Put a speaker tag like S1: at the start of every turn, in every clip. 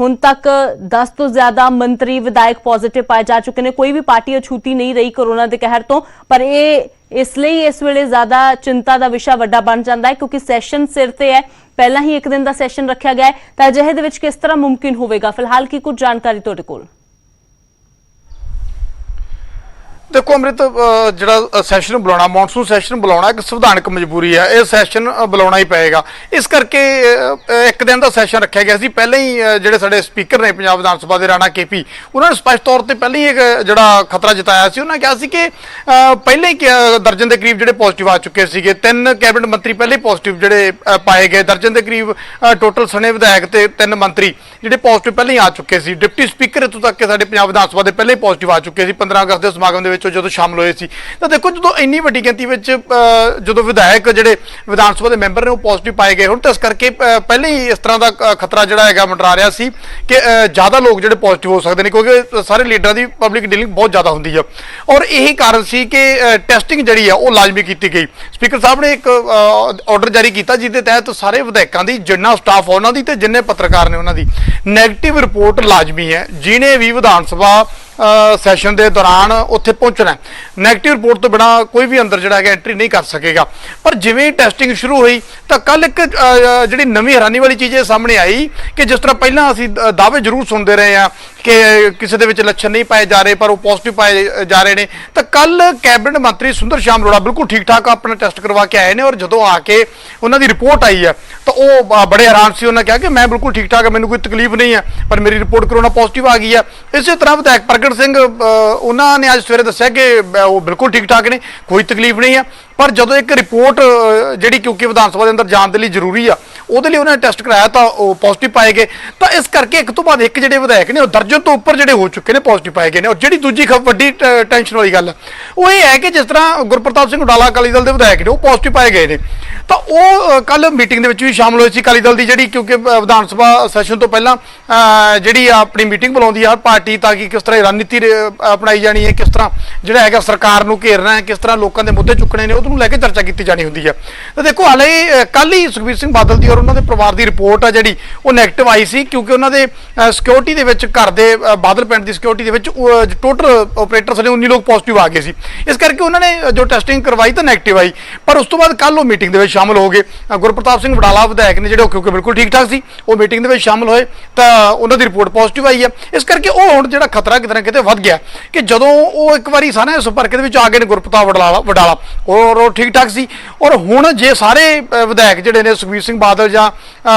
S1: ਹੁਣ तक 10 तो ज्यादा मंत्री विधायक पॉजिटिव पाए जा चुके हैं। कोई भी पार्टी अछूती नहीं रही कोरोना के कहर तो, पर इसलिए इस वेले ज्यादा चिंता का विषय वड्डा बन जाता है क्योंकि सैशन सिर ते है। पहला ही एक दिन का सैशन रखा गया है, तो अजिहे दे विच किस तरह मुमकिन होगा? फिलहाल की कुछ जानकारी तुहाडे कोल?
S2: देखो अमृत, जो सैशन बुलाना, मॉनसून सैशन बुलाना एक संविधानक मजबूरी है। यह सैशन बुलाना ही पेगा। इस करके एक दिन का सैशन रखा गया। पहले ही जो साडे स्पीकर ने पंजाब विधान सभा के राणा KP, उन्होंने स्पष्ट तौर पर पहले ही एक जोड़ा खतरा जताया। उन्होंने कहा कि पहले ही दर्जन के करीब जो पॉजिटिव आ चुके थे। 3 कैबिनेट मंत्री पहले पॉजिटिव जोड़े पाए गए। दर्जन के करीब टोटल सने विधायक ते 3 मंत्री जो पॉजिटिव पहले ही आ चुके थे। डिप्टी स्पीकर इतों तक साडे पंजाब विधान सभा के पहले ही पॉजिटिव आ चुके थे 15 अगस्त के समागम जो शामिल होए सी। तो देखो जो इन्नी वड्डी गिनती में जो विधायक जोड़े विधान सभा के मैंबर ने वो पॉजिटिव पाए गए। तो इस करके पहले ही इस तरह का खतरा जोड़ा है मंडरा रहा सी कि ज़्यादा लोग जो पॉजिटिव हो सकते हैं क्योंकि सारे लीडर की पब्लिक डीलिंग बहुत ज़्यादा होंगी है। और यही कारण सी कि टैसटिंग जी है वो लाजमी की गई। स्पीकर साहब ने एक ऑर्डर जारी किया जिसके तहत सारे विधायकों की जिन्ना स्टाफ है उन्होंने तो जिन्ने पत्रकार ने उन्होंने नैगेटिव रिपोर्ट लाजमी है। जिन्हें भी विधान सभा सैशन के दौरान उत्थे पहुंचना है, नैगेटिव रिपोर्ट तो बिना कोई भी अंदर जोड़ा है एंट्री नहीं कर सकेगा। पर जिवें टैसटिंग शुरू हुई तो कल एक जी नवीं हैरानी वाली चीज़ सामने आई कि जिस तरह पहला असीं दावे जरूर सुनते रहे हैं कि किसी के विच लक्षण नहीं पाए जा रहे पर वो पॉजिटिव पाए जा रहे हैं। तो कल कैबिनेट मंत्री सुंदर श्याम अरोड़ा बिल्कुल ठीक ठाक अपना टैसट करवा के आए हैं और जो आके उन्होंने रिपोर्ट आई है तो वो बड़े हैरान से। उन्होंने कहा कि मैं बिल्कुल ठीक ठाक है, मैंने कोई तकलीफ नहीं है, पर मेरी रिपोर्ट कोरोना पॉजिटिव आ गई है। इस तरह विधायक प्रगट सिंह उन्होंने अज सवेरे दस्सिया कि वो बिल्कुल ठीक ठाक ने, कोई तकलीफ नहीं है। पर जो एक रिपोर्ट जी क्योंकि विधान सभा के अंदर जाने के लिए जरूरी आ वो उन्होंने टैसट कराया तो वो पॉजिटिव पाए गए। तो इस करके एक तो बाद एक जो विधायक ने दर्जन तो उपर जो हो चुके हैं पॉजिटिव पाए गए। और जी दूजी वड्डी टेंशन वाली गल वो ये है कि जिस तरह गुरप्रताप सिंह वडाला अकाली दल के विधायक ने वो पॉजिटिव पाए गए हैं। तो वो कल मीटिंग भी शामिल हुए अकाली दल की जी क्योंकि विधान सभा सैशन तो पहला जी अपनी मीटिंग बुलाती है हर पार्टी ताकि किस तरह रणनीति अपनाई जानी है, किस तरह जो है सरकार को घेरना है, किस तरह लोगों के मुद्दे चुकने ने उन्होंने लैके चर्चा की जानी होंगी है। तो देखो हाले कल ही सुखबीर सिंह बादल की और उन्होंने परिवार की रिपोर्ट है जी वो नैगेटिव आई सी क्योंकि उन्होंने सिक्योरिटी के घर के बादल पिंड की सिक्योरिटी के टोटल ऑपरेटर्स ने 19 लोग पॉजिटिव आ गए सी। इस करके उन्होंने जो टेस्टिंग करवाई तो नैगेटिव आई। पर उस तो बाद कल वो मीटिंग के शामिल हो गए। गुरप्रताप सिंह वडाला विधायक ने जो क्योंकि बिल्कुल ठीक ठाक सी वो मीटिंग के शामिल होए तो उन्होंने रिपोर्ट पॉजिटिव आई है। इस करके वो हुण जो खतरा कितना कितने वध गया कि जदों वो एक बार सारे संपर्क आ गए गुरप्रताप वडाला और ठीक ठाक सी। और हुण जे सारे विधायक जोड़े ने सुखबीर सिंह बादल या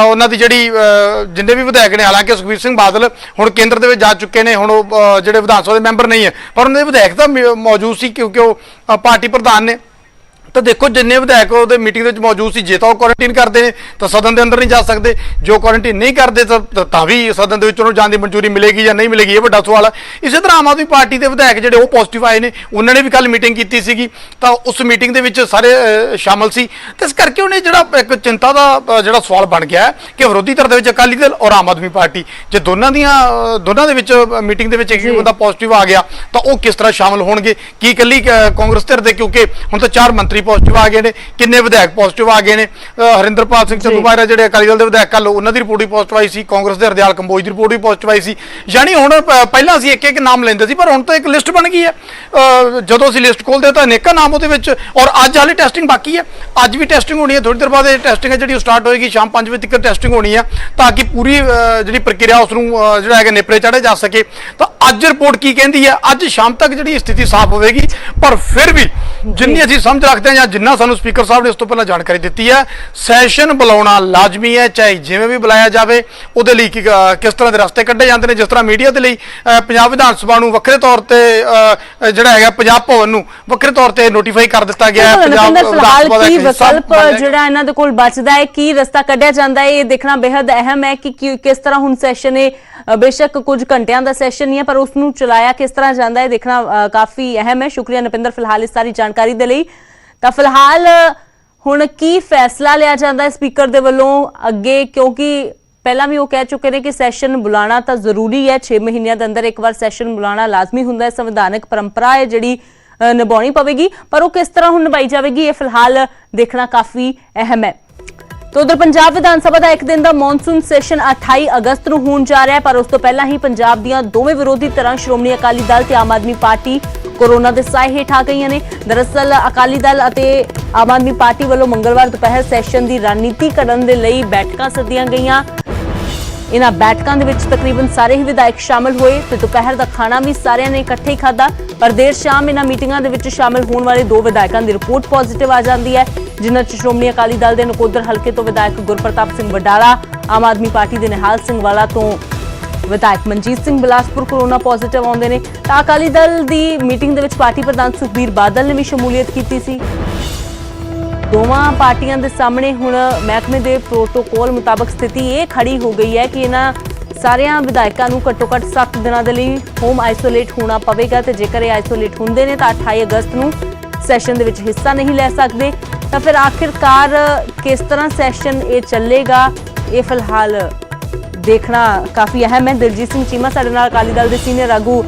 S2: उन्होंने जी जिन्हें भी विधायक ने, हालांकि सुखबीर सिंह बादल हुण केंद्र के जा चुके हैं, हुण जो विधान सभा के मैंबर नहीं है पर उन्होंने विधायक तो मौजूद सी क्योंकि वो पार्टी प्रधान ने। तो देखो जिन्ने विधायक वो मीटिंग मौजूद से जे तो क्वारंटीन करते हैं तो सदन के अंदर नहीं जा सकते, जो क्वारंटीन नहीं करते तो भी सदन के जाने की मंजूरी मिलेगी या नहीं मिलेगी, ये बड़ा सवाल है। इसी तरह आम आदमी पार्टी के विधायक जो वो पॉजिटिव आए हैं उन्होंने भी कल मीटिंग की सी तो उस मीटिंग के सारे शामिल सी। तो इस करके उन्हें जो एक चिंता का जो सवाल बन गया है कि विरोधी धर के अकाली दल और आम आदमी पार्टी जो दोनों मीटिंग के एक बंदा पॉजिटिव आ गया तो वो किस तरह शामिल होंगे कि कली कांग्रेस धिर के क्योंकि हम तो 4 मंत्री पॉजिटिव आ गए हैं, किन्ने विधायक पॉजिटिव आ गए हैं। हरिंदरपाल सिंह चंदूमाजरा जो अकाली दल के विधायक कल उन्होंने रिपोर्ट भी पॉजिटिव आई सी, कांग्रेस के हरदयाल कंबोज की रिपोर्ट भी पॉजिटिव आई सी। यानी हुण पहला असीं एक नाम लेंदे सी पर हुण तो एक लिस्ट बन गई है। जदों असीं लिस्ट खोलते तो अनेक नाम उहदे विच और अज हाले टैसटिंग बाकी है, अज भी टैसटिंग होनी है, थोड़ी देर बाद टैसटिंग है जी स्टार्ट होएगी, शाम 5 बजे तक टैसटिंग होनी है ताकि पूरी जी प्रक्रिया उसनूं जिहड़ा है नेपरे चाढ़े जा सके। तो अज रिपोर्ट की कहती है, अज शाम तक जी स्थिति साफ होगी। पर फिर भी जिन्नी असीं समझ रखते हैं या जिन्ना सानूं स्पीकर साहब ने इस तो पहला जानकारी दी है, सैशन बुलाना लाजमी है चाहे जिवें भी बुलाया जाए। उहदे लई किस तरह के रस्ते कढ़े जाते हैं, जिस तरह मीडिया के लिए पंजाब विधान सभा नूं वक्रे तौर पर जिहड़ा है पंजाब भवन नूं वक्रे तौर पर नोटिफाई कर दिता गया है।
S1: विकल्प जिहड़ा इन्हां दे कोल बचदा है की रस्ता कढ़िया जांदा है, ये देखना बेहद अहम है कि किस तरह हुण सैशन है बेशक कुछ घंटियां दा सैशन ही है पर उसनूं चलाया किस तरह जांदा है देखना काफी अहम है। शुक्रिया नपिंदर फिलहाल इस सारी जानकारी दे लई। तां फिलहाल हुण की फैसला लिया जाता है स्पीकर दे वल्लों अगे, क्योंकि पहला भी वो कह चुके हैं कि सैशन बुलाना तो जरूरी है, 6 महीनों के अंदर एक बार सैशन बुलाना लाजमी हुंदा है, संविधानक परंपरा है जिहड़ी निभाउणी पवेगी, पर वो किस तरह हुण निभाई जाएगी ये फिलहाल देखना काफी अहम है। तो उधर पंजाब विधान सभा का एक दिन का मॉनसून सैशन 28 अगस्त ਨੂੰ ਹੋਣ ਜਾ ਰਿਹਾ है, पर उस तो पहला ही पंजाब ਦੀਆਂ ਦੋਵੇਂ ਵਿਰੋਧੀ ਧਿਰਾਂ ਸ਼੍ਰੋਮਣੀ ਅਕਾਲੀ ਦਲ ਤੇ ਆਮ ਆਦਮੀ ਪਾਰਟੀ कोरोना ਦੇ ਸਾਏ ਹੇਠ ਆ ਗਈਆਂ ਨੇ। ਦਰਅਸਲ ਅਕਾਲੀ ਦਲ ਅਤੇ ਆਮ ਆਦਮੀ ਪਾਰਟੀ ਵੱਲੋਂ ਮੰਗਲਵਾਰ ਦੁਪਹਿਰ ਸੈਸ਼ਨ ਦੀ ਰਣਨੀਤੀ ਕਰਨ ਦੇ ਲਈ ਬੈਠਕਾਂ ਸੱਦੀਆਂ ਗਈਆਂ। इन्हां बैठकों के विच तकरीबन सारे ही विधायक शामिल हुए तो दोपहर का खाना भी सारिਆਂ ने इकट्ठे ही खाधा, पर देर शाम इन्हां मीटिंगां दे विच शामिल होने वाले 2 विधायकों की रिपोर्ट पॉजिटिव आ जाती है, जिन्हां च श्रोमणी अकाली दल के नकोदर हल्के तो विधायक गुरप्रताप सिंह वडाला, आम आदमी पार्टी के निहाल सिंह वाला तो विधायक मनजीत सिंह बिलासपुर कोरोना पॉजिटिव आउंदे ने। तां अकाली दल की मीटिंग दे विच पार्टी प्रधान सुखबीर बादल ने भी शमूलीयत की सी। दोवां पार्टियां दे सामने हुण महकमे दे प्रोटोकॉल मुताबक स्थिति ये खड़ी हो गई है कि इन्हां सारियां विधायकां नूं घट्टो घट्ट 7 दिनां दे लई होम आइसोलेट होना पवेगा ते जेकर ये आइसोलेट हुंदे ने तां 28 अगस्त नूं सैशन दे विच हिस्सा नहीं लै सकदे। तां फिर आखिरकार किस तरह सैशन ये चलेगा ये फिलहाल देखना काफ़ी अहम है। दिलजीत सिंह चीमा साडे नाल अकाली दल दे सीनियर आगू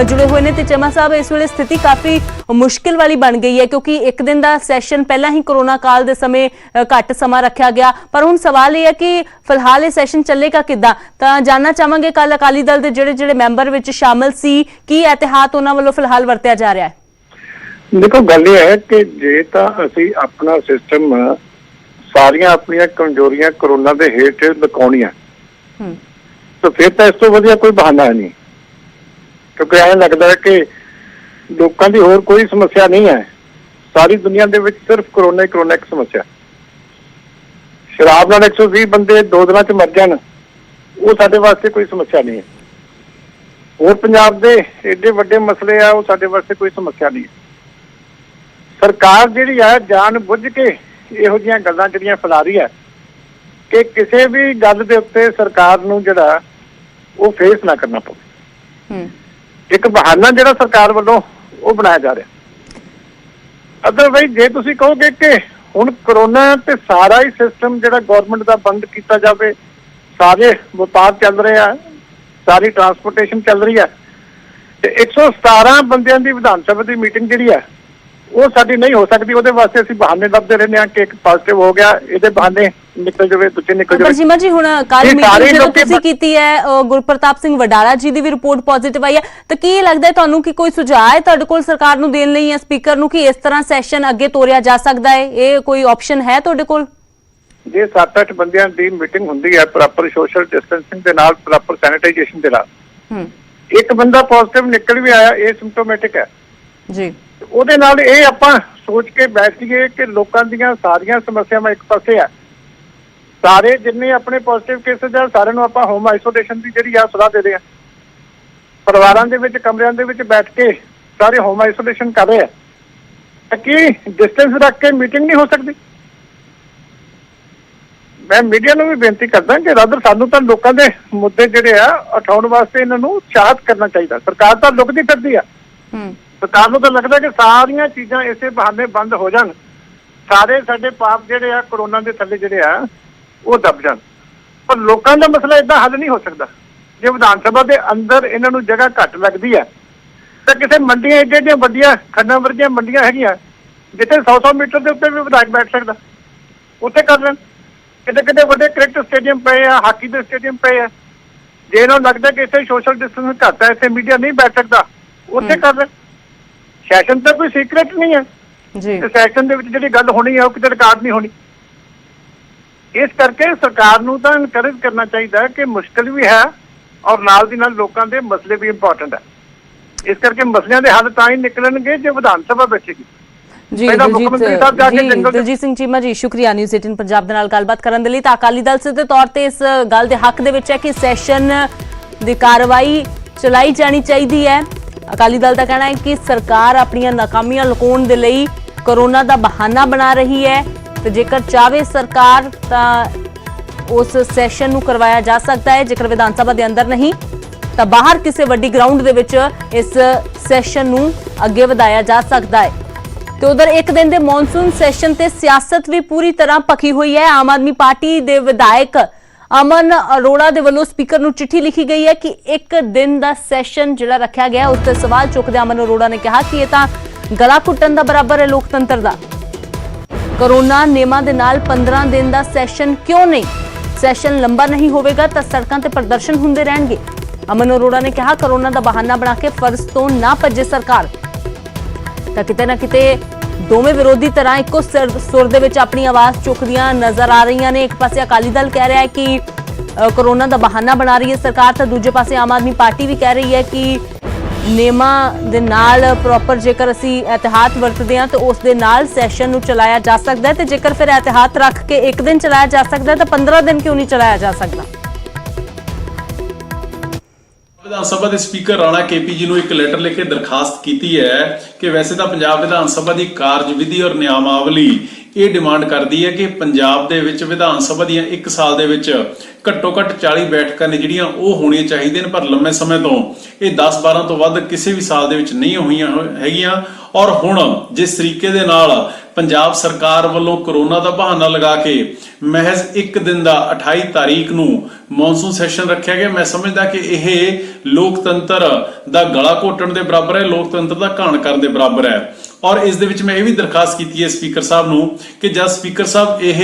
S1: जुड़े हुए ने ते चीमा साहब इस वेले स्थिति काफ़ी मुश्किल वाली बन गई है, क्योंकि एक दिन का सैशन पहला ही कोरोना काल के समय घट समा रखा गया, पर हुण सवाल यह है कि फिलहाल ये सैशन चलेगा किद्दां। तां जानना चाहांगे कल अकाली दल के जिहड़े मैंबर विच शामिल सी की एहतियात उन्हां वल्लों फिलहाल वरतिया जा रहा है।
S3: देखो गल यह है कि जे तां असीं अपना सिस्टम सारियां अपनियां कमजोरियां कोरोना दे हेठ लुकाउणियां तो फिर तो इस तो वधिया कोई बहाना है नहीं, क्योंकि ऐ लगता है कि लोगों की होर कोई समस्या नहीं है। सारी दुनिया दे विच सिर्फ कोरोना ही कोरोना एक समस्या। शराब नाल 120 बंदे 2 दिनों च मर जान वो साडे वास्ते कोई समस्या नहीं है। और पंजाब दे एडे वड्डे मसले आ वो साडे वास्ते कोई समस्या नहीं है। सरकार जिहड़ी है जान बुझ के इहो जिहियां गल्लां जिहड़ियां फैला रही है कि किसी भी गल दे उत्ते सरकार नूं जिहड़ा वो फेस ना करना पवे। एक बहाना जिहड़ा सरकार वालों वो बनाया जा रहा। अदरवाइज जे तुसीं कहोगे कि हुण कोरोना ते सारा ही सिस्टम जिहड़ा गवर्नमेंट दा बंद किया जाए, सारे व्यापार चल रहे हैं, सारी ट्रांसपोर्टेशन चल रही है, ते 117 बंदियां दी विधान सभा दी मीटिंग जिहड़ी है वो साडी नहीं हो सकती। ਉਹਦੇ ਵਾਸਤੇ ਅਸੀਂ ਬਹਾਨੇ ਲੱਭਦੇ ਰਹਿੰਦੇ ਹਾਂ ਕਿ ਇੱਕ ਪੋਜ਼ਿਟਿਵ ਹੋ ਗਿਆ ਇਹਦੇ ਬਹਾਨੇ ਨਿਕਲ ਜਾਵੇ, ਦੂਜੇ ਨਿਕਲ ਜਾਵੇ।
S1: ਚੀਮਾ ਜੀ ਹੁਣ ਕੱਲ ਮੀਟਿੰਗ ਜਦੋਂ ਤੁਸੀਂ ਕੀਤੀ ਹੈ ਗੁਰਪ੍ਰਤਾਪ ਸਿੰਘ ਵਡਾਲਾ ਜੀ ਦੀ ਵੀ ਰਿਪੋਰਟ ਪੋਜ਼ਿਟਿਵ ਆਈ ਹੈ, ਤਾਂ ਕੀ ਲੱਗਦਾ ਹੈ ਤੁਹਾਨੂੰ ਕਿ ਕੋਈ ਸੁਝਾਅ ਹੈ ਤੁਹਾਡੇ ਕੋਲ ਸਰਕਾਰ ਨੂੰ ਦੇਣ ਲਈ ਜਾਂ ਸਪੀਕਰ ਨੂੰ ਕਿ ਇਸ ਤਰ੍ਹਾਂ ਸੈਸ਼ਨ ਅੱਗੇ ਤੋਰਿਆ ਜਾ ਸਕਦਾ ਹੈ? ਇਹ ਕੋਈ ਆਪਸ਼ਨ ਹੈ ਤੁਹਾਡੇ ਕੋਲ?
S3: ਜੇ 7-8 ਬੰਦਿਆਂ ਦੀ ਮੀਟਿੰਗ ਹੁੰਦੀ ਹੈ ਪ੍ਰੋਪਰ ਸੋਸ਼ਲ ਡਿਸਟੈਂਸਿੰਗ ਦੇ ਨਾਲ, ਪ੍ਰੋਪਰ ਸੈਨੀਟਾਈਜੇਸ਼ਨ ਦੇ ਨਾਲ, ਇੱਕ ਬੰਦਾ ਪੋਜ਼ਿਟਿਵ ਨਿਕਲ ਵੀ ਆਇਆ ਇਹ ਸਿੰਪਟੋਮੈਟਿਕ ਹੈ ਜੀ, ਉਹਦੇ ਨਾਲ ਇਹ ਆਪਾਂ ਸੋਚ ਕੇ ਬੈਠ ਜਾਈਏ ਕਿ ਲੋਕਾਂ ਦੀਆਂ ਸਾਰੀਆਂ ਸਮੱਸਿਆਵਾਂ ਇੱਕ ਪਾਸੇ ਆ, ਸਾਰੇ ਜਿੰਨੇ ਆਪਣੇ ਪੋਜ਼ਿਟਿਵ ਕੇਸਿਸ ਆ ਸਾਰਿਆਂ ਨੂੰ ਆਪਾਂ ਹੋਮ ਆਈਸੋਲੇਸ਼ਨ ਦੀ ਜਿਹੜੀ ਆ ਸਲਾਹ ਦੇ ਰਹੇ ਆ। ਪਰਿਵਾਰਾਂ ਦੇ ਵਿੱਚ ਕਮਰਿਆਂ ਦੇ ਵਿੱਚ ਬੈਠ ਕੇ ਸਾਰੇ ਹੋਮ ਆਈਸੋਲੇਸ਼ਨ ਕਰ ਰਹੇ ਆ। ਕੀ ਡਿਸਟੈਂਸ ਰੱਖ ਕੇ ਮੀਟਿੰਗ ਨਹੀਂ ਹੋ ਸਕਦੀ? ਮੈਂ ਮੀਡੀਆ ਨੂੰ ਵੀ ਬੇਨਤੀ ਕਰਦਾ ਕਿ ਰਾਦਰ ਸਾਨੂੰ ਤਾਂ ਲੋਕਾਂ ਦੇ ਮੁੱਦੇ ਜਿਹੜੇ ਆ ਉਠਾਉਣ ਵਾਸਤੇ ਇਹਨਾਂ ਨੂੰ ਉਤਸ਼ਾਹਿਤ ਕਰਨਾ ਚਾਹੀਦਾ। ਸਰਕਾਰ ਤਾਂ ਲੁਕਦੀ ਫਿਰਦੀ ਆ। ਸਰਕਾਰ ਨੂੰ ਤਾਂ ਲੱਗਦਾ ਕਿ ਸਾਰੀਆਂ ਚੀਜ਼ਾਂ ਇਸੇ ਬਹਾਨੇ ਬੰਦ ਹੋ ਜਾਣ, ਸਾਰੇ ਸਾਡੇ ਪਾਪ ਜਿਹੜੇ ਆ ਕੋਰੋਨਾ ਦੇ ਥੱਲੇ ਜਿਹੜੇ ਆ ਉਹ ਦਬ ਜਾਣ, ਪਰ ਲੋਕਾਂ ਦਾ ਮਸਲਾ ਏਦਾਂ ਹੱਲ ਨਹੀਂ ਹੋ ਸਕਦਾ। ਜੇ ਵਿਧਾਨ ਸਭਾ ਦੇ ਅੰਦਰ ਇਹਨਾਂ ਨੂੰ ਜਗ੍ਹਾ ਘੱਟ ਲੱਗਦੀ ਹੈ ਤਾਂ ਕਿਸੇ ਮੰਡੀਆਂ ਏਡੀਆਂ ਵੱਡੀਆਂ ਖੰਡਾਂ ਵਰਗੀਆਂ ਮੰਡੀਆਂ ਹੈਗੀਆਂ ਜਿੱਥੇ 100 ਮੀਟਰ ਦੇ ਉੱਤੇ ਵੀ ਵਿਧਾਇਕ ਬੈਠ ਸਕਦਾ, ਉੱਥੇ ਕਰ ਲੈਣ। ਕਿਤੇ ਕਿਤੇ ਵੱਡੇ ਕ੍ਰਿਕਟ ਸਟੇਡੀਅਮ ਪਏ ਆ, ਹਾਕੀ ਦੇ ਸਟੇਡੀਅਮ ਪਏ ਆ, ਜੇ ਇਹਨਾਂ ਨੂੰ ਲੱਗਦਾ ਕਿ ਇੱਥੇ ਸੋਸ਼ਲ ਡਿਸਟੈਂਸ ਘੱਟ ਹੈ, ਇੱਥੇ ਮੀਡੀਆ ਨਹੀਂ ਬੈਠ ਸਕਦਾ, ਉੱਥੇ ਕਰ ਲੈਣ। ਸੈਸ਼ਨ ਤਾਂ ਕੋਈ ਸੀਕ੍ਰੇਟ ਨਹੀਂ ਹੈ ਜੀ, ਸੈਸ਼ਨ ਦੇ ਵਿੱਚ ਜਿਹੜੀ ਗੱਲ ਹੋਣੀ ਹੈ ਉਹ ਕਿਤੇ ਰਿਕਾਰਡ ਨਹੀਂ ਹੋਣੀ। ਇਸ ਕਰਕੇ ਸਰਕਾਰ ਨੂੰ ਤਾਂ ਇਨਕਰੇਜ ਕਰਨਾ ਚਾਹੀਦਾ ਹੈ ਕਿ ਮੁਸ਼ਕਿਲ ਵੀ ਹੈ ਔਰ ਨਾਲ ਦੀ ਨਾਲ ਲੋਕਾਂ ਦੇ ਮਸਲੇ ਵੀ ਇੰਪੋਰਟੈਂਟ ਹੈ। ਇਸ ਕਰਕੇ ਮਸਲਿਆਂ ਦੇ ਹੱਲ ਤਾਂ ਹੀ ਨਿਕਲਣਗੇ ਜੇ ਵਿਧਾਨ ਸਭਾ ਬੈਠੇਗੀ।
S1: ਜੀ ਦਿਲਜੀਤ ਸਿੰਘ ਚੀਮਾ ਜੀ ਸ਼ੁਕਰੀਆ ਨਿਊਜ਼ 18 ਪੰਜਾਬ ਦੇ ਨਾਲ ਗੱਲਬਾਤ ਕਰਨ ਦੇ ਲਈ। ਤਾਂ ਅਕਾਲੀ ਦਲ ਸਿੱਧੇ ਤੌਰ ਤੇ ਇਸ ਗੱਲ ਦੇ ਹੱਕ ਦੇ ਵਿੱਚ ਹੈ ਕਿ ਸੈਸ਼ਨ ਦੀ ਕਾਰਵਾਈ ਚਲਾਈ ਜਾਣੀ ਚਾਹੀਦੀ ਹੈ। ਅਕਾਲੀ ਦਲ ਦਾ ਕਹਿਣਾ ਹੈ ਕਿ ਸਰਕਾਰ ਆਪਣੀਆਂ ਨਾਕਾਮੀਆਂ ਲੁਕਾਉਣ ਦੇ ਲਈ ਕੋਰੋਨਾ ਦਾ ਬਹਾਨਾ ਬਣਾ ਰਹੀ ਹੈ, ਤੇ ਜੇਕਰ ਚਾਹੇ ਸਰਕਾਰ ਤਾਂ ਉਸ ਸੈਸ਼ਨ ਨੂੰ ਕਰਵਾਇਆ ਜਾ ਸਕਦਾ ਹੈ। ਜੇਕਰ ਵਿਧਾਨ ਸਭਾ ਦੇ ਅੰਦਰ ਨਹੀਂ ਤਾਂ ਬਾਹਰ ਕਿਸੇ ਵੱਡੀ ਗਰਾਊਂਡ ਦੇ ਵਿੱਚ ਇਸ ਸੈਸ਼ਨ ਨੂੰ ਅੱਗੇ ਵਧਾਇਆ ਜਾ ਸਕਦਾ ਹੈ। ਤੇ ਉਧਰ ਇੱਕ ਦਿਨ ਦੇ ਮੌਨਸੂਨ ਸੈਸ਼ਨ ਤੇ ਸਿਆਸਤ ਵੀ ਪੂਰੀ ਤਰ੍ਹਾਂ ਭਖੀ ਹੋਈ ਹੈ। ਆਮ ਆਦਮੀ ਪਾਰਟੀ ਦੇ ਵਿਧਾਇਕ ਅਮਨ ਅਰੋੜਾ ਦੇ ਵੱਲੋਂ ਸਪੀਕਰ ਨੂੰ ਚਿੱਠੀ ਲਿਖੀ ਗਈ ਹੈ ਕਿ ਇੱਕ ਦਿਨ ਦਾ ਸੈਸ਼ਨ ਜਿਹੜਾ ਰੱਖਿਆ ਗਿਆ ਉਸ ਤੇ ਸਵਾਲ ਚੁੱਕਦੇ ਅਮਨ ਅਰੋੜਾ ਨੇ ਕਿਹਾ ਕਿ ਇਹ ਤਾਂ ਗਲਾ ਘੁੱਟਣ ਦਾ ਬਰਾਬਰ ਹੈ ਲੋਕਤੰਤਰ ਦਾ। कोरोना नियमां दे नाल 15 दिन ਦਾ ਸੈਸ਼ਨ ਕਿਉਂ ਨਹੀਂ? ਸੈਸ਼ਨ ਲੰਬਾ ਨਹੀਂ ਹੋਵੇਗਾ ਤਾਂ ਸੜਕਾਂ ਤੇ ਪ੍ਰਦਰਸ਼ਨ ਹੁੰਦੇ ਰਹਿਣਗੇ। ਅਮਨ ਅਰੋੜਾ ਨੇ ਕਿਹਾ ਕੋਰੋਨਾ ਦਾ ਬਹਾਨਾ ਬਣਾ ਕੇ ਫਰਜ਼ ਤੋਂ ਨਾ ਭੱਜੇ ਸਰਕਾਰ। ਤਾਂ ਕਿਤੇ ਨਾ ਕਿਤੇ ਦੋਵੇਂ ਵਿਰੋਧੀ ਤਰ੍ਹਾਂ ਇੱਕੋ ਸੁਰ ਦੇ ਵਿੱਚ ਆਪਣੀ ਆਵਾਜ਼ ਚੁੱਕਦੀਆਂ ਨਜ਼ਰ ਆ ਰਹੀਆਂ ਨੇ। ਇੱਕ ਪਾਸੇ ਅਕਾਲੀ ਦਲ ਕਹਿ ਰਿਹਾ ਹੈ ਕਿ कोरोना का बहाना बना रही है सरकार, तो दूजे पासे आम आदमी पार्टी भी कह रही है कि नियमां दे नाल प्रॉपर जेकर असी एहतियात वरतदे हां तो उस दे नाल सैशन नूं चलाया जा सकदा है, ते जेकर फिर एहतियात रख के एक दिन चलाया जा सकदा है तो 15 दिन क्यों नहीं चलाया जा सकदा।
S4: ਵਿਧਾਨ ਸਭਾ ਦੇ ਸਪੀਕਰ ਰਾਣਾ ਕੇਪੀ ਜੀ ਨੂੰ ਇੱਕ ਲੈਟਰ ਲਿਖ ਕੇ ਦਰਖਾਸਤ ਕੀਤੀ ਹੈ ਕਿ ਵੈਸੇ ਤਾਂ ਪੰਜਾਬ ਵਿਧਾਨ ਸਭਾ ਦੀ ਕਾਰਜਵਿਧੀ ਔਰ ਨਿਯਮਾਵਲੀ ਇਹ ਡਿਮਾਂਡ ਕਰਦੀ ਹੈ ਕਿ ਪੰਜਾਬ ਦੇ ਵਿੱਚ ਵਿਧਾਨ ਸਭਾ ਦੀਆਂ 1 ਸਾਲ ਦੇ ਵਿੱਚ ਘੱਟੋ ਘੱਟ 40 ਬੈਠਕਾਂ ਨੇ ਜਿਹੜੀਆਂ ਉਹ ਹੋਣੀਆਂ ਚਾਹੀਦੀਆਂ ਨੇ, ਪਰ ਲੰਮੇ ਸਮੇਂ ਤੋਂ ਇਹ 10-12 ਤੋਂ ਵੱਧ ਕਿਸੇ ਵੀ ਸਾਲ ਦੇ ਵਿੱਚ ਨਹੀਂ ਹੋਈਆਂ ਹੈਗੀਆਂ। ਔਰ ਹੁਣ ਜਿਸ ਤਰੀਕੇ ਦੇ ਨਾਲ ਪੰਜਾਬ ਸਰਕਾਰ ਵੱਲੋਂ ਕੋਰੋਨਾ ਦਾ ਬਹਾਨਾ ਲਗਾ ਕੇ ਮਹਿਜ਼ 1 ਦਿਨ ਦਾ 28 ਤਾਰੀਖ ਨੂੰ ਮੌਨਸੂਨ ਸੈਸ਼ਨ ਰੱਖਿਆ ਗਿਆ, ਮੈਂ ਸਮਝਦਾ ਕਿ ਇਹ ਲੋਕਤੰਤਰ ਦਾ ਗਲਾ ਘੋਟਣ ਦੇ ਬਰਾਬਰ ਹੈ, ਲੋਕਤੰਤਰ ਦਾ ਘਾਣ ਕਰਨ ਦੇ ਬਰਾਬਰ ਹੈ। ਔਰ ਇਸ ਦੇ ਵਿੱਚ ਮੈਂ ਇਹ ਵੀ ਦਰਖਾਸਤ ਕੀਤੀ ਹੈ ਸਪੀਕਰ ਸਾਹਿਬ ਨੂੰ ਕਿ ਜਦ ਸਪੀਕਰ ਸਾਹਿਬ ਇਹ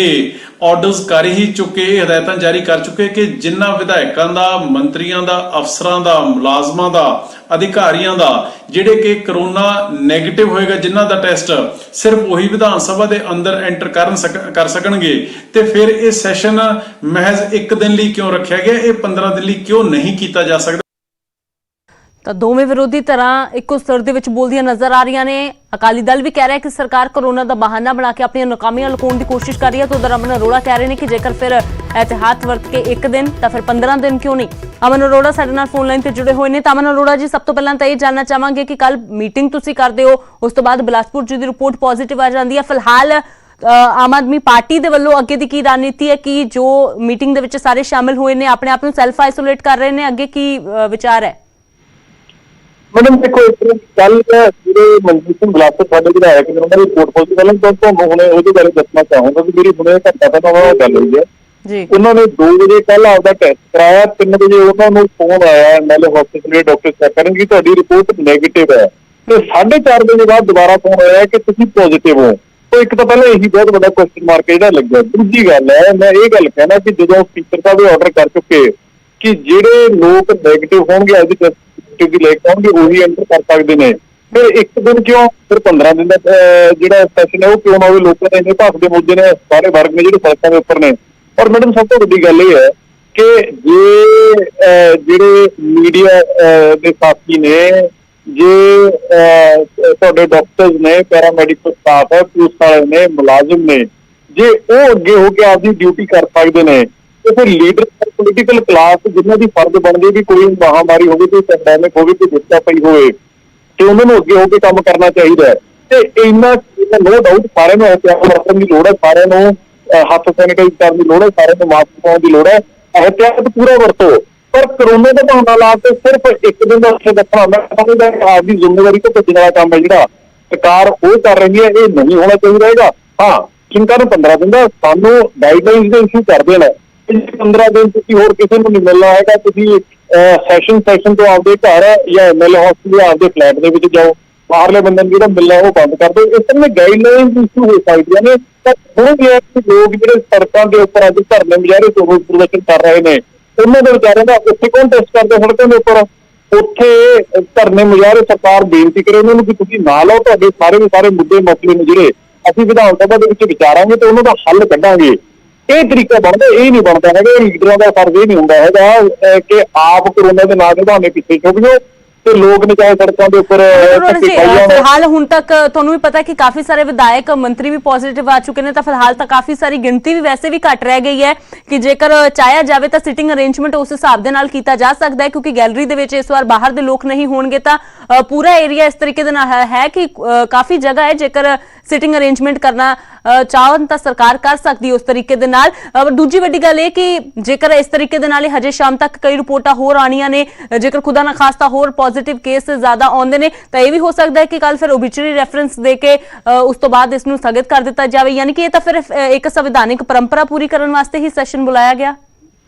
S4: ਆਰਡਰਸ ਕਰ ਹੀ ਚੁੱਕੇ, ਹਦਾਇਤਾਂ ਜਾਰੀ ਕਰ ਚੁੱਕੇ ਕਿ ਜਿਨ੍ਹਾਂ ਵਿਧਾਇਕਾਂ ਦਾ, ਮੰਤਰੀਆਂ ਦਾ, ਅਫਸਰਾਂ ਦਾ, ਮੁਲਾਜ਼ਮਾਂ ਦਾ, ਅਧਿਕਾਰੀਆਂ ਦਾ ਜਿਹੜੇ ਕਿ ਕਰੋਨਾ ਨੈਗੇਟਿਵ ਹੋਏਗਾ, ਜਿਨ੍ਹਾਂ ਦਾ ਟੈਸਟ ਸਿਰਫ ਉਹੀ ਵਿਧਾਨ ਸਭਾ ਦੇ ਅੰਦਰ ਐਂਟਰ ਕਰ ਸਕਣਗੇ, ਤੇ ਫਿਰ ਇਹ ਸੈਸ਼ਨ ਮਹਿਜ਼ 1 ਦਿਨ ਲਈ ਕਿਉਂ ਰੱਖਿਆ ਗਿਆ, ਇਹ 15 ਦਿਨ ਲਈ ਕਿਉਂ ਨਹੀਂ ਕੀਤਾ ਜਾ ਸਕਦਾ।
S1: ਤਾਂ ਦੋਵੇਂ ਵਿਰੋਧੀ ਤਰ੍ਹਾਂ ਇੱਕੋ ਸੁਰ ਦੇ ਵਿੱਚ ਬੋਲਦੀਆਂ ਨਜ਼ਰ ਆ ਰਹੀਆਂ ਨੇ। ਅਕਾਲੀ ਦਲ ਵੀ ਕਹਿ ਰਿਹਾ ਕਿ ਸਰਕਾਰ ਕੋਰੋਨਾ ਦਾ ਬਹਾਨਾ ਬਣਾ ਕੇ ਆਪਣੀਆਂ ਨਾਕਾਮੀਆਂ ਲੁਕਾਉਣ ਦੀ ਕੋਸ਼ਿਸ਼ ਕਰ ਰਹੀ ਹੈ, ਤਾਂ ਉਧਰ ਅਮਨ ਅਰੋੜਾ ਕਹਿ ਰਹੇ ਨੇ ਕਿ ਜੇਕਰ ਫਿਰ एहतियात वरत के 1 दिन तो फिर 15 दिन क्यों नहीं। अमन अरोड़ा साडे नाल फोन लाइन ते जुड़े हुए ने। अमन अरोड़ा जी, सब तो पहला तो ये जानना चाहांगे कि कल मीटिंग तुसीं करदे हो, उस तो बाद बिलासपुर जी दी रिपोर्ट पॉजिटिव आ जाती है, फिलहाल आम आदमी पार्टी दे वल्लों अगे दी की रणनीति है कि जो मीटिंग दे विच सारे शामिल हुए ने अपने आप नूं सैल्फ आइसोलेट कर रहे हैं, अगे की विचार है?
S3: मैडम देखो, कल जो मनजीत सिंह बिलासपुर साडे विधायक ने उन्होंने रिपोर्ट पॉजिटिव तो तुहानूं हुणे ओहदे बारे दसना चाहूंगा कि मेरी हुणे घंटा पहला उन्हां नाल गल हुई है जी। उन्होंने 2 बजे कल आपका टेस्ट कराया, 3 बजे उन्होंने फोन आया एमएलए हॉस्पिटल के डॉक्टर चेक करेंगे कि तुहाडी रिपोर्ट नेगेटिव है, तो 4:30 बजे बाद दोबारा फोन आया कि तुसीं पॉजिटिव हो। तो एक तो पहले यही बहुत बड़ा क्वेश्चन मार्क इहदा लग्या। दूजी गल है, मैं ये गल कहना कि जो स्पीकर साहब ऑर्डर कर चुके कि जिहड़े लोग नेगेटिव होणगे अज टेस्ट की लेके आउणगे वही एंटर कर सकते हैं, फिर 1 दिन क्यों, फिर 15 दिन का जिहड़ा सैशन है वो क्यों ना होवे। लोगों ने इन्ने भखदे मुद्दे ने, सारे वर्ग ने जिहड़े सड़कों के उपर ने। और मैडम सब तो वड्डी गल ये है कि जे जिहड़े मीडिया दे साथी ने, जे तुहाडे डॉक्टर्स ने, पैरामैडिकल स्टाफ है, पुलिस वाले ने, मुलाजिम ने, जे वो अगे होकर आपकी ड्यूटी कर सकते हैं, तो फिर लीडर पोलिटिकल क्लास जिन्हों की फर्ज बनती भी कोई महामारी हो, कोई पैंडेमिक हो, कोई दिक्कत पई हो, तो उन्होंने अगे होकर काम करना चाहिए। तो इन्ना नो डाउट सारे एहतियात बरतने की लोड़ है, सारे हथ सैनिटाइज करने की लोड़ है, सारे मास्क पाने की लोड़ है, एहतियात पूरा वरतो। पर कोरोना का बहाना ला के सिर्फ 1 दिन का उत्थे रखना, मैं समझदा आपकी जिम्मेवारी तो भजन वाला काम है जिहड़ा सरकार वो कर रही है, ये नहीं होना चाहिए रहेगा। हाँ, जिनका 15 दिन का सानू गाइडलाइंस का इशू कर देना, 15 दिन तुसीं होर किसी को नहीं मिलना है, तुसीं सैशन तो आपके घर या एमएलए हाउस या आपके फ्लैट के विच जाओ, बाहरले बंदे जो मिलना वो बंद कर दो। इस तरह गाइडलाइंस इशू हो सकती ने। लोग जो सड़कों के उपर अज धरने मुजाहरे तो रोज प्रदर्शन कर रहे हैं, उन्होंने बेचारे का उत्थे कौन टेस्ट करते सड़कों के उपर, उत्थे धरने मुजाहरे सरकार बेनती करे उन्होंने कि तुसीं ना लो, तुहाडे सारे के सारे मुद्दे मसले ने जिहड़े असीं विधान सभा दे विच विचारांगे तो उन्हां दा हल कढांगे। ये तरीका बनता, ये नहीं बनता है, लीडरों का फर्ज ये नहीं होता है कि आप कोरोना के नाम के बहाने पीछे छुप जाओ तो लोग ने चाहे सड़कों के उपर।
S1: फिलहाल हुण तक तुहानूं भी पता है कि काफी सारे विधायक मंत्री भी पॉजिटिव आ चुके हैं, तो फिलहाल तक काफी सारी गिणती भी वैसे भी घट रह गई है कि जेकर चाहया जाए तो सिटिंग अरेंजमेंट उस हिसाब के नाल कीता जा सकता है, क्योंकि गैलरी दे विच इस बार बाहर दे लोग नहीं होणगे, तो पूरा एरिया इस तरीके दे नाल है कि काफी जगह है जेकर सिटिंग अरेंजमेंट करना चाहन तो सरकार कर सकती है उस तरीके दे नाल। दूजी वड्डी गल ये कि जेकर इस तरीके दे नाल हजे शाम तक कई रिपोर्टां होर आणियां ने, जेकर खुदा ना खास्ता होर पॉजिटिव केस ज्यादा आउंदे ने तो यह भी हो सकता है कि कल फिर ओबिचुरी रेफरेंस दे के उस तो बाद इसनूं स्थगित कर दिता जाए, यानी कि ये तो फिर एक संविधानिक परंपरा पूरी करने वास्ते ही सैशन बुलाया गया।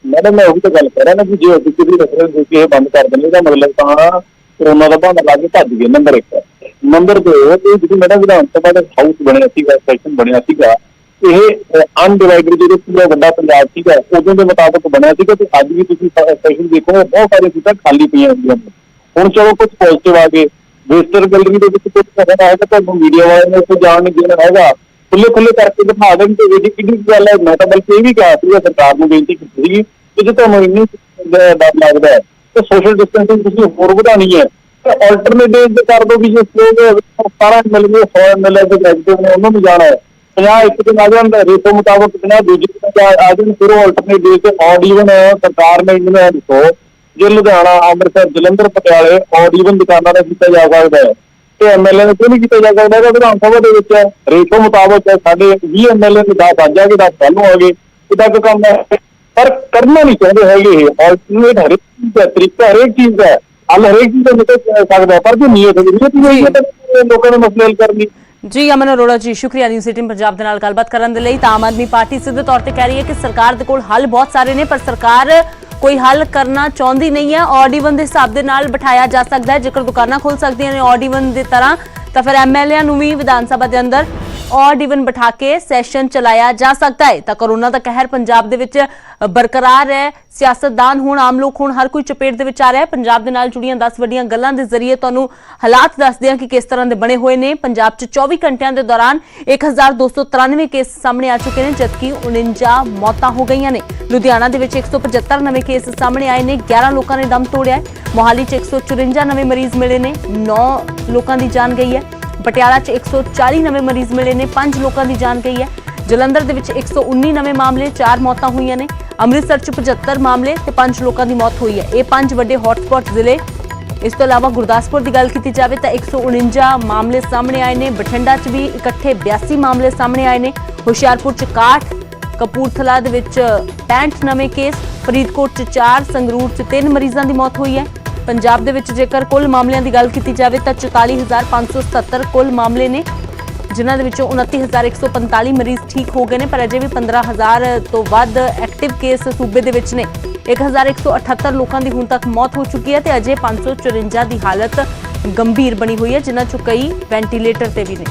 S3: मैडम मैं वही तो गल कर रहा ना कि जो ओबिचुरी रेफरेंस दे के बंद कर देने का मतलब तां कोरोना का बहाना ला के भज गए। नंबर 1 नंबर 2 तो जी मैडम विधान सभा का हाउस बनया सीगा, सैशन बनया सीगा,
S5: ਇਹ ਅਨਡਿਵਾਈਡਡ ਜਿਹੜੇ ਪੂਰਾ ਵੱਡਾ ਪੰਜਾਬ ਸੀਗਾ ਉਦੋਂ ਦੇ ਮੁਤਾਬਕ ਬਣਿਆ ਸੀਗਾ, ਤੇ ਅੱਜ ਵੀ ਤੁਸੀਂ ਸੈਸ਼ਨ ਦੇਖੋਗੇ ਬਹੁਤ ਸਾਰੀਆਂ ਸੀਟਾਂ ਖਾਲੀ ਪਈਆਂ ਹੁੰਦੀਆਂ ਨੇ। ਹੁਣ ਚਲੋ ਕੁਝ ਪੋਜ਼ਿਟਿਵ ਆ ਗਏ, ਵਿਜ਼ਟਰ ਗੈਲਰੀ ਦੇ ਵਿੱਚ ਕੁਝ ਕਰਨਾ ਹੈਗਾ ਤੁਹਾਨੂੰ ਮੀਡੀਆ ਵਾਲਿਆਂ ਨੇ ਉੱਥੇ ਜਾਣ ਨਹੀਂ ਦੇਣਾ ਹੈਗਾ, ਖੁੱਲੇ ਕਰਕੇ ਦਿਖਾ ਦੇਣ ਤੇ ਇਹਦੀ ਕਿੰਨੀ ਗੱਲ ਹੈ। ਮੈਂ ਤਾਂ ਬਲਕਿ ਇਹ ਵੀ ਕਿਹਾ ਸੀਗਾ, ਸਰਕਾਰ ਨੂੰ ਬੇਨਤੀ ਕੀਤੀ ਸੀਗੀ ਕਿ ਜੇ ਤੁਹਾਨੂੰ ਇੰਨੀ ਡਰ ਲੱਗਦਾ ਹੈ ਤੇ ਸੋਸ਼ਲ ਡਿਸਟੈਂਸਿੰਗ ਤੁਸੀਂ ਹੋਰ ਵਧਾਉਣੀ ਹੈ ਤੇ ਆਲਟਰਨੇਟ ਡੇਜ਼ ਤੇ ਕਰ ਦੋ ਵੀ ਜੇ ਲੋਕ 17 MLA 100 MLA ਦੇ ਨੈਗੇਟਿਵ ਨੇ ਉਹਨਾਂ ਨੂੰ ਜਾਣਾ ਹੈ 50 ਇੱਕ ਦਿਨ ਆ ਜਾਂਦਾ ਰੇਟੋ ਮੁਤਾਬਕ 50 ਦੂਜੇ ਦਿਨ ਆ ਜਾਣ, ਫਿਰ ਉਹ ਆਲਟਰਨੇਟ ਡੇਜ਼ ਤੇ ਔਡ ਈਵਨ ਸਰਕਾਰ ਨੇ ਇਹਨਾਂ ਨੂੰ ਜੇ ਲੁਧਿਆਣਾ, ਅੰਮ੍ਰਿਤਸਰ, ਜਲੰਧਰ, ਪਟਿਆਲੇ ਔਡ ਈਵਨ ਦੁਕਾਨਾਂ ਦਾ ਕੀਤਾ ਜਾ ਸਕਦਾ ਹੈ ਤੇ MLA ਨੂੰ ਕਿਉਂ ਨਹੀਂ ਕੀਤਾ ਜਾ ਸਕਦਾ ਹੈਗਾ। ਵਿਧਾਨ ਸਭਾ ਦੇ ਵਿੱਚ ਰੇਟੋ ਮੁਤਾਬਕ ਸਾਡੇ 20 MLA ਨੂੰ 10 ਅੱਜ ਆ ਗਏ 10 ਕੱਲ੍ਹ ਨੂੰ ਆ ਗਏ, ਕਿੱਦਾਂ ਕੁ ਕੰਮ ਹੈ। ਪਰ ਕਰਨਾ ਨਹੀਂ ਚਾਹੁੰਦੇ ਹੈਗੇ ਇਹ ਆਲਟਰਨੇਟ ਹਰੇਕ ਚੀਜ਼ ਦਾ ਤਰੀਕਾ, ਹਰੇਕ ਚੀਜ਼ ਦਾ ਹੱਲ ਹਰੇਕ ਚੀਜ਼ ਦਾ ਨਿਕਲ ਸਕਦਾ, ਪਰ ਜੇ ਨੀਅਤ ਨਹੀਂ ਹੈ ਤਾਂ ਲੋਕਾਂ ਦੇ ਮਸਲੇ ਹੱਲ ਕਰਨੀ।
S1: ਜੀ ਅਮਨ ਅਰੋੜਾ ਜੀ, ਸ਼ੁਕਰੀਆ ਨਿਊਜ਼ 18 ਪੰਜਾਬ ਦੇ ਨਾਲ ਗੱਲਬਾਤ ਕਰਨ ਦੇ ਲਈ। ਤਾਂ ਆਮ ਆਦਮੀ ਪਾਰਟੀ ਸਿੱਧੇ ਤੌਰ ਤੇ ਕਹਿ ਰਹੀ ਹੈ ਕਿ ਸਰਕਾਰ ਦੇ ਕੋਲ ਹੱਲ ਬਹੁਤ ਸਾਰੇ ਨੇ, ਪਰ ਸਰਕਾਰ ਕੋਈ ਹੱਲ ਕਰਨਾ ਚਾਹੁੰਦੀ ਨਹੀਂ ਹੈ। ਔਡ ਈਵਨ ਦੇ ਹਿਸਾਬ ਦੇ ਨਾਲ ਬਿਠਾਇਆ ਜਾ ਸਕਦਾ ਹੈ, ਜੇਕਰ ਦੁਕਾਨਾਂ ਖੁੱਲ ਸਕਦੀਆਂ ਨੇ ਔਡ ਈਵਨ ਦੀ ਤਰ੍ਹਾਂ ਤਾਂ ਫਿਰ MLA ਨੂੰ ਵੀ ਵਿਧਾਨ ਸਭਾ ਦੇ ਅੰਦਰ ਔਡ ਈਵਨ ਬਿਠਾ ਕੇ ਸੈਸ਼ਨ ਚਲਾਇਆ ਜਾ ਸਕਦਾ ਹੈ। ਤਾਂ ਕੋਰੋਨਾ ਦਾ ਕਹਿਰ ਪੰਜਾਬ ਦੇ ਵਿੱਚ ਬਰਕਰਾਰ ਹੈ, ਸਿਆਸਤਦਾਨ ਹੁਣ, ਆਮ ਲੋਕ ਹੁਣ, ਹਰ ਕੋਈ ਚਪੇਟ ਦੇ ਵਿੱਚ ਆ ਰਿਹਾ ਹੈ। ਪੰਜਾਬ ਦੇ ਨਾਲ ਜੁੜੀਆਂ 10 ਵੱਡੀਆਂ ਗੱਲਾਂ ਦੇ ਜ਼ਰੀਏ ਤੁਹਾਨੂੰ ਹਾਲਾਤ ਦੱਸਦੇ ਹਾਂ ਕਿ ਕਿਸ ਤਰ੍ਹਾਂ ਦੇ ਬਣੇ ਹੋਏ ਨੇ। ਪੰਜਾਬ 'ਚ 24 ਘੰਟਿਆਂ ਦੇ ਦੌਰਾਨ 1293 ਕੇਸ ਸਾਹਮਣੇ ਆ ਚੁੱਕੇ ਨੇ, ਜਦਕਿ 49 ਮੌਤਾਂ ਹੋ ਗਈਆਂ ਨੇ। ਲੁਧਿਆਣਾ ਦੇ ਵਿੱਚ 175 ਨਵੇਂ ਕੇਸ ਸਾਹਮਣੇ ਆਏ ਨੇ, 11 ਲੋਕਾਂ ਨੇ ਦਮ ਤੋੜਿਆ ਹੈ। ਮੋਹਾਲੀ 'ਚ 154 ਨਵੇਂ ਮਰੀਜ਼ ਮਿਲੇ ਨੇ, 9 ਲੋਕਾਂ ਦੀ ਜਾਨ ਗਈ ਹੈ। ਪਟਿਆਲਾ 'ਚ 140 ਨਵੇਂ ਮਰੀਜ਼ ਮਿਲੇ ਨੇ, 5 ਲੋਕਾਂ ਦੀ ਜਾਨ ਗਈ ਹੈ। ਜਲੰਧਰ ਦੇ ਵਿੱਚ 119 ਨਵੇਂ ਮਾਮਲੇ, 4 ਮੌਤਾਂ ਹੋਈਆਂ ਨੇ। ਅੰਮ੍ਰਿਤਸਰ 'ਚ 75 ਮਾਮਲੇ ਤੇ 5 ਲੋਕਾਂ ਦੀ ਮੌਤ ਹੋਈ ਹੈ। ਇਹ 5 ਵੱਡੇ ਹੌਟਸਪੌਟ ਜ਼ਿਲ੍ਹੇ। ਇਸ ਤੋਂ ਇਲਾਵਾ ਗੁਰਦਾਸਪੁਰ ਦੀ ਗੱਲ ਕੀਤੀ ਜਾਵੇ ਤਾਂ 149 ਮਾਮਲੇ ਸਾਹਮਣੇ ਆਏ ਨੇ। ਬਠਿੰਡਾ 'ਚ ਵੀ ਇਕੱਠੇ 82 ਮਾਮਲੇ ਸਾਹਮਣੇ ਆਏ ਨੇ। ਹੁਸ਼ਿਆਰਪੁਰ 'ਚ 61, ਕਪੂਰਥਲਾ ਦੇ ਵਿੱਚ 65 ਨਵੇਂ ਕੇਸ, ਫਰੀਦਕੋਟ 'ਚ 4, ਸੰਗਰੂਰ 'ਚ 3 ਮਰੀਜ਼ਾਂ ਦੀ ਮੌਤ ਹੋਈ ਹੈ। ਪੰਜਾਬ ਦੇ ਵਿੱਚ ਜੇਕਰ ਕੁੱਲ ਮਾਮਲਿਆਂ ਦੀ ਗੱਲ ਕੀਤੀ ਜਾਵੇ ਤਾਂ 44,577 ਕੁੱਲ ਮਾਮਲੇ ਨੇ, ਜਿਨ੍ਹਾਂ ਦੇ ਵਿੱਚੋਂ 29,145 ਮਰੀਜ਼ ਠੀਕ ਹੋ ਗਏ ਨੇ, ਪਰ ਅਜੇ ਵੀ 15,000 ਤੋਂ ਵੱਧ ਐਕਟਿਵ ਕੇਸ ਸੂਬੇ ਦੇ ਵਿੱਚ ਨੇ। 1,178 ਲੋਕਾਂ ਦੀ ਹੁਣ ਤੱਕ ਮੌਤ ਹੋ ਚੁੱਕੀ ਹੈ ਤੇ ਅਜੇ 554 ਦੀ ਹਾਲਤ ਗੰਭੀਰ ਬਣੀ ਹੋਈ ਹੈ, ਜਿਨ੍ਹਾਂ ਚੋਂ ਕਈ ਵੈਂਟੀਲੇਟਰ ਤੇ ਵੀ ਨੇ।